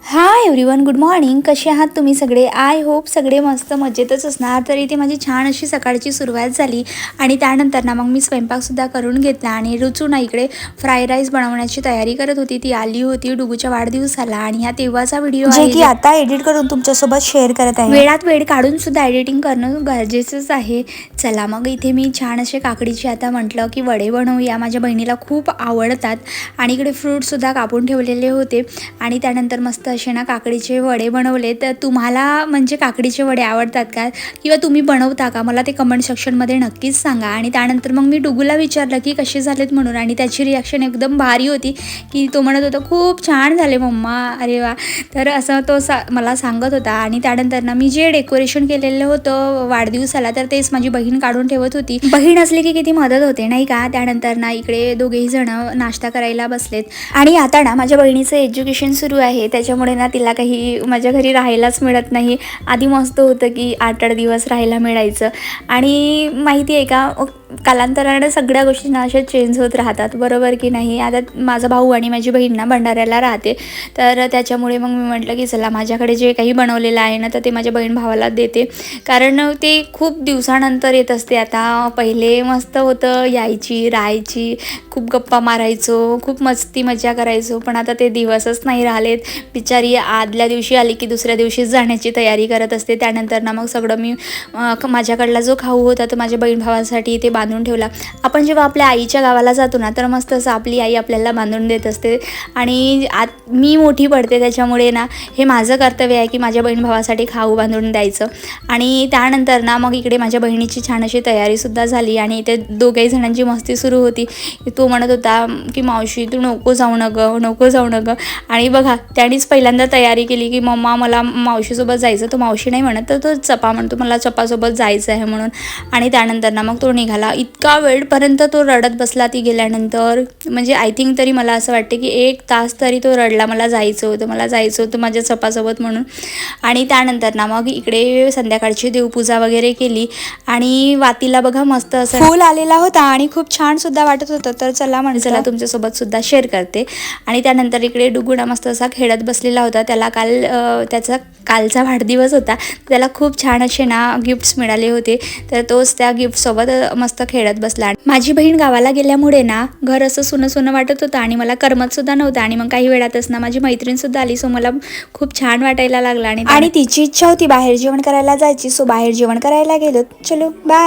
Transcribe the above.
Hi everyone, good morning. कसे आहात तुम्ही सगळे? आय होप सगळे मस्त मजेतच असणार. तर इथे माझी छान अशी सकाळची सुरुवात झाली आणि त्यानंतर ना मग मी स्वयंपाकसुद्धा करून घेतला आणि रुचू ना इकडे फ्राय राईस बनवण्याची तयारी करत होती. ती आली होती डुगूच्या वाढदिवसाला आणि हा तेव्हाचा व्हिडिओ आहे की आता एडिट करून तुमच्यासोबत शेअर करत आहे. वेळात वेळ काढून सुद्धा एडिटिंग करणं गरजेचंच आहे. चला मग इथे मी छान असे काकडीचे आता म्हटलं की वडे बनवूया. माझ्या बहिणीला खूप आवडतात आणि इकडे फ्रूटसुद्धा कापून ठेवलेले होते आणि त्यानंतर मस्त असे ना काकडीचे वडे बनवले. तर तुम्हाला म्हणजे काकडीचे वडे आवडतात का किंवा तुम्ही बनवता का? मला ते कमेंट सेक्शनमध्ये नक्कीच सांगा. आणि त्यानंतर मग मी डुगूला विचारलं की कसे झालेत म्हणून आणि त्याची रिॲक्शन एकदम भारी होती की तो म्हणत होता खूप छान झाले मम्मा, अरे वा. तर असं तो मला सांगत होता. आणि त्यानंतर ना मी जे डेकोरेशन केलेलं होतं वाढदिवसाला तर तेच माझी बहीण काढून ठेवत होती. बहीण असली की किती मदत होते नाही का? त्यानंतर ना इकडे दोघेही जण नाश्ता करायला बसलेत आणि आता ना माझ्या बहिणीचं एज्युकेशन सुरू आहे त्याच्यामुळे ना तिला काही माझ्या घरी राहायलाच मिळत नाही. आधी मस्त होतं की 8-8 दिवस राहायला मिळायचं आणि माहिती आहे का कालांतराने सगळ्या गोष्टी ना अशा चेंज होत राहतात, बरोबर की नाही? आता माझा भाऊ आणि माझी बहीण ना भंडाऱ्याला राहते तर त्याच्यामुळे मग मी म्हटलं की चला माझ्याकडे जे काही बनवलेलं आहे ना तर ते माझ्या बहीण भावाला देते, कारण ते खूप दिवसानंतर येत असते. आता पहिले मस्त होतं, यायची राहायची, खूप गप्पा मारायचो, खूप मस्ती मजा करायचो, पण आता ते दिवसच नाही राहिलेत. बिचारी आदल्या दिवशी आली की दुसऱ्या दिवशीच जाण्याची तयारी करत असते. त्यानंतर ना मग सगळं मी माझ्याकडला जो खाऊ होता तो माझ्या बहीण भावासाठी ते बांधून ठेवला. आपण जेव्हा आपल्या आईच्या गावाला जातो ना तर मस्त असं आपली आई आपल्याला बांधून देत असते आणि मी मोठी पडते त्याच्यामुळे ना हे माझं कर्तव्य आहे की माझ्या बहीण भावासाठी खाऊ बांधून द्यायचं. आणि त्यानंतर ना मग इकडे माझ्या बहिणीची छान अशी तयारीसुद्धा झाली आणि इथे दोघेही जणांची मस्ती सुरू होती. तो म्हणत होता की मावशी तू नको जाऊ न गं, नको जाऊ न गं. आणि बघा त्यानेच पहिल्यांदा तयारी केली की मम्मा मला मावशीसोबत जायचं. तो मावशी नाही म्हणत तर तो चपा म्हणतो, मला चपासोबत जायचं आहे म्हणून. आणि त्यानंतर ना मग तो निघाला. इतका वेळपर्यंत तो रडत बसला ती गेल्यानंतर, म्हणजे आय थिंक तरी मला असं वाटते की 1 तास तरी तो रडला, मला जायचं होतं, मला जायचं होतं माझ्या चपासोबत म्हणून. आणि त्यानंतर ना मग इकडे संध्याकाळची देवपूजा वगैरे केली आणि वातीला बघा मस्त असं फूल आलेला होता आणि खूप छान सुद्धा वाटत होतं. तर चला म्हणजे चला तुमच्यासोबत सुद्धा शेअर करते. आणि त्यानंतर इकडे डुगुणा मस्त असा खेळत बसलेला होता. त्याला त्याचा कालचा वाढदिवस होता, त्याला खूप छान असे ना गिफ्ट्स मिळाले होते. तर तोच त्या गिफ्टसोबत मस्त खेळत बसला. माझी बहीण गावाला गेल्यामुळे ना घर असं सुनं सुनं वाटत होतं आणि मला करमतसुद्धा नव्हतं. आणि मग काही वेळातच ना माझी मैत्रीणसुद्धा आली, सो मला खूप छान वाटायला लागलं. आणि तिची इच्छा होती बाहेर जेवण करायला जायची, सो बाहेर जेवण करायला गेलो. चलो बाय.